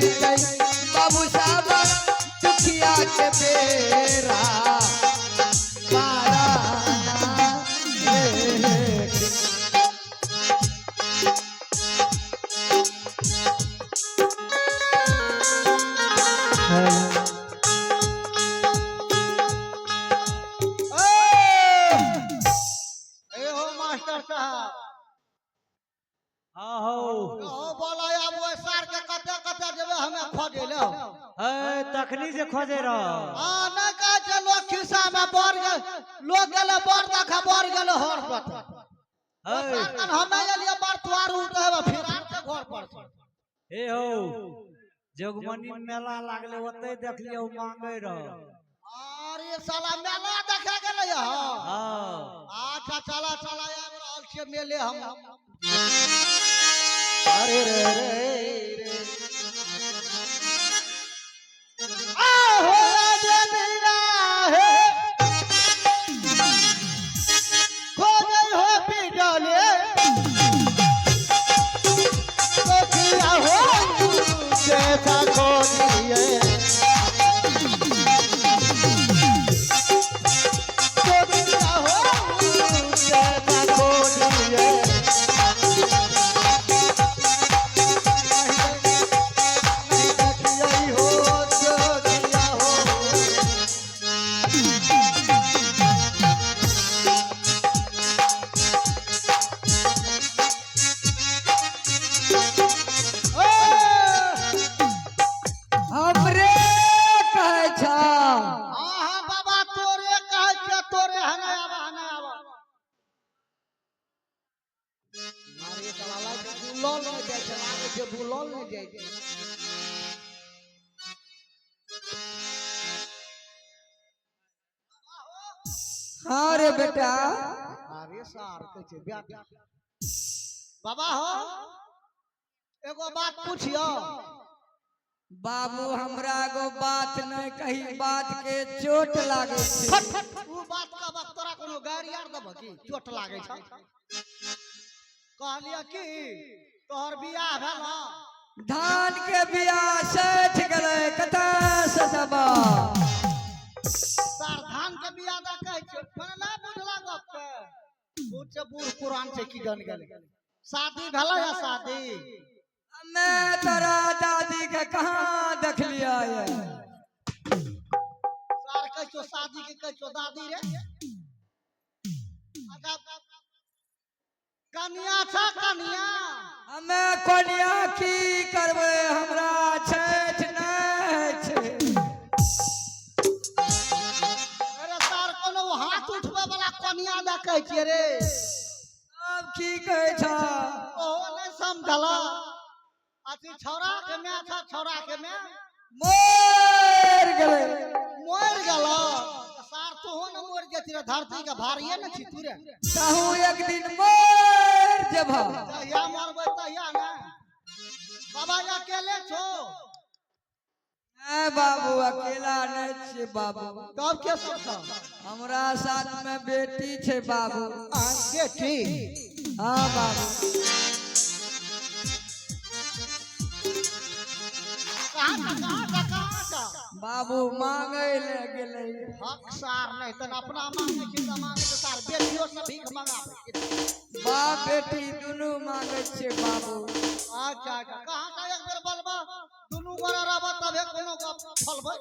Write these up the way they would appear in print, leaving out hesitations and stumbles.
बाबू साहब दुखिया के बेरा तखनी से खोजे रहो ना कह चलो खिस्सा में बढ़ गए लोग गेले बढ़ देखा बढ़ गेले हर पर हम एलिए बार तुआर उठे फिर आर के घर पर हे हो जोगमनी मेला लागले ओते देख लियो मांगे रहो अरे साला मेला देखे गेले हां अच्छा चला चला आब रहल छे मेले हम अरे रे हाँ रे बेटा अरे सार कहे बाबा हो एगो बात पूछियो बाबू हमरा एगो बात नहीं कही बात के चोट लागे छे तू बात का बात तोरा कोनो गाड़ी आर दब की चोट लागे छ कहलिया कि तोहर बियाह भेला धान के बियाह सठ गेले कथा सतबा सार धान के बियाह दा कहे छ मने ना बुझला गप के पूछ बूढ़ पुरान से की गन गेले शादी भेला या शादी मैं तोरा दादी के कहाँ देख लिया है सार कह छो शादी के कह छो दादी रे कन्या था कन्या हमें कन्या की करबे हमरा छठ नहीं छे अरे सार कोनो हाथ उठबे वाला कन्या दा कह छिए रे अब की कहे छ ओ नहीं समझला अति छौरा के मैं था छौरा के मैं मोर गले मोर गला सार तो हो न मोर के तेरा धरती का भारिए न छी तू रे कहूं एक दिन मोर जब या मरबे त या ना बाबा या अकेले छो ए बाबू अकेला नहीं छे बाबू कब के सब था हमरा साथ में बेटी छे बाबू बेटी हां बाबू बाबू मांगे ले गेले हक सार नहीं तन अपना मांगे कि मांगे तो सार बेटियों से भीख मांगा बाप बेटी दोनों मांगे छे बाबू अच्छा अच्छा कहां का एक बेर बलबा दोनों गोरा रहबा तबे कोनो का फलबे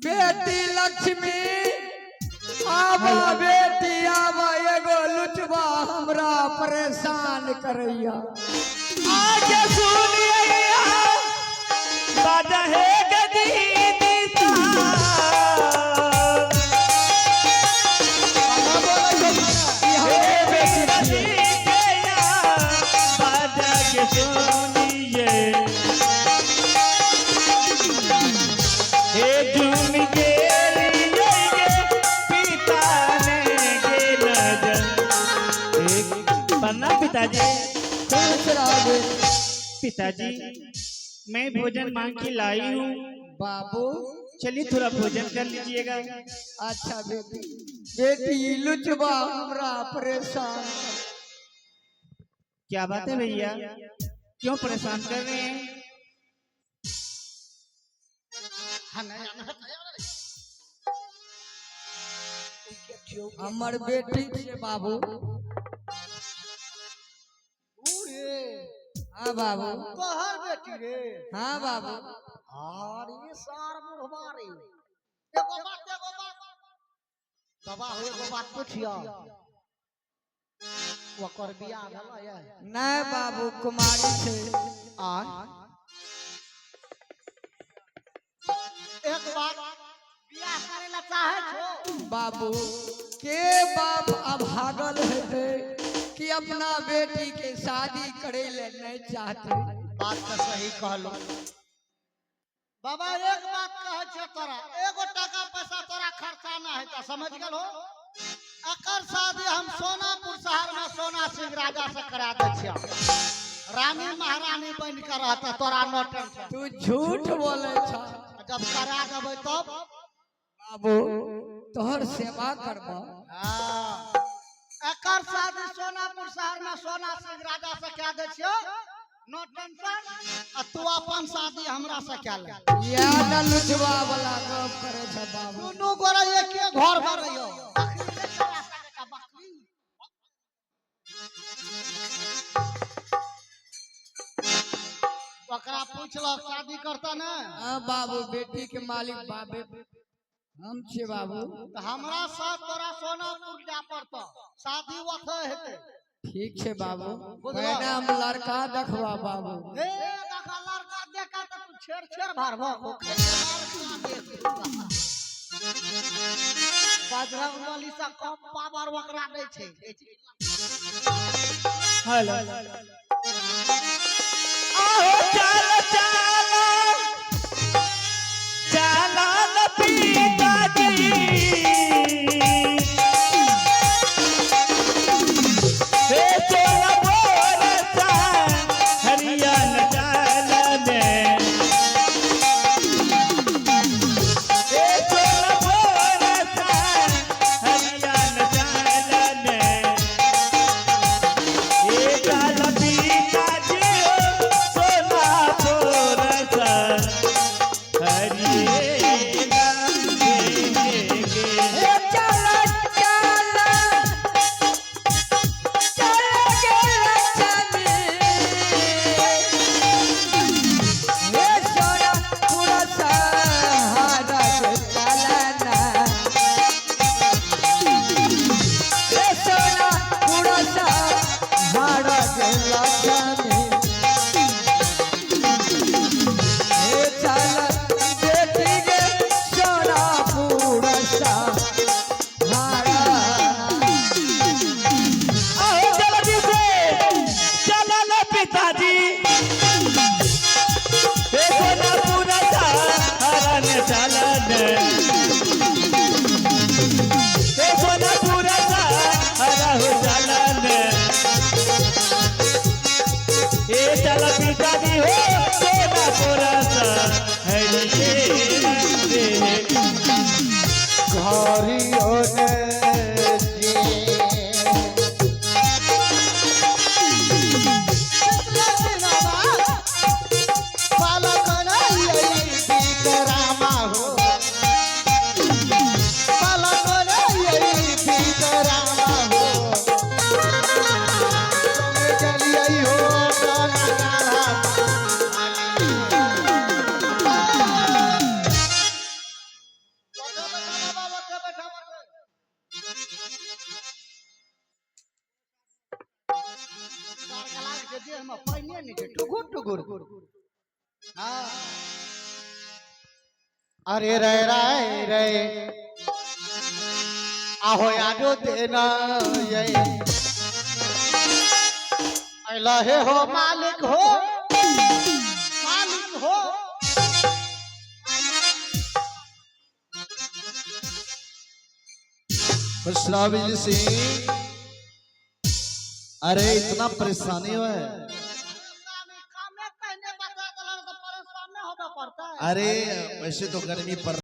बेटी लक्ष्मी आवा बेटी आवा एगो लुटवा हमरा परेशान करैया आके सुनिए बाजा है गदी पिताजी मैं भोजन मांग के लाई हूँ बाबू चलिए थोड़ा भोजन कर लीजिएगा अच्छा बेटी बेटी लुचवा हमरा परेशान क्या बात है भैया क्यों परेशान कर रहे हैं नहीं आना हमर बेटी छे बाबू। हाँ बाबू। तोहर बेटी रे। हाँ बाबू। अरे सार मुरहबा रे। एगो बात बाबा हो एगो बात पूछियो। ओकर बियाह भेल है? नहीं बाबू कुमारी छे। एक बात बियाह करे ला चाहे छो? बाबू के बाप अभागल है कि अपना बेटी के शादी करे ले नहीं चाहते। बात तो सही कहलो बाबा। एक बात कहे छे तोरा, एगो टका पैसा तोरा खर्चा ना है तो समझ गेलो। एकर शादी हम सोनापुर शहर में सोना सिंह राजा से करा दे छिया। रानी महारानी बन के रहता तोरा नो टेंशन। तू झूठ बोले छ। जब करा देबै तब बाबू तोहर सेवा करबा। एकर शादी सोनापुर शहर में सोना सिंह राजा से कह दे छियो। No tension. तू अपन शादी हमरा से कह ले। या न लुचवा वाला गप करे छ बाबू। दुनू गोरा एके घर में रहियो। बकरी ले चला सके बकरी। ओकरा पूछलक शादी करता ना? हाँ बाबू बेटी के मालिक बाबे हम छे बाबू। तो हमरा साथ तोरा सोनापुर जा पड़ता। शादी वथे हेते। ठीक छे बाबू। बुझलो? पहले हम लड़का देखवा बाबू। ए देखा लड़का देखा तो तू छेड़ भरबो। बजरंग बली से कम पावर ओकरा नहीं छे। हेलो आओ चल चल पिताजी हे चल बोरसा हरियाणा चल ने हे चल बोरसा हरियाणा चल ने हे चल पिताजी सोना बोरसा हरियाणा अरे रे रे रे आहो यादो देना ये अल्लाह हे हो मालिक हो खुशराबिल सिंह अरे इतना परेशानी है। अरे वैसे तो गर्मी पड़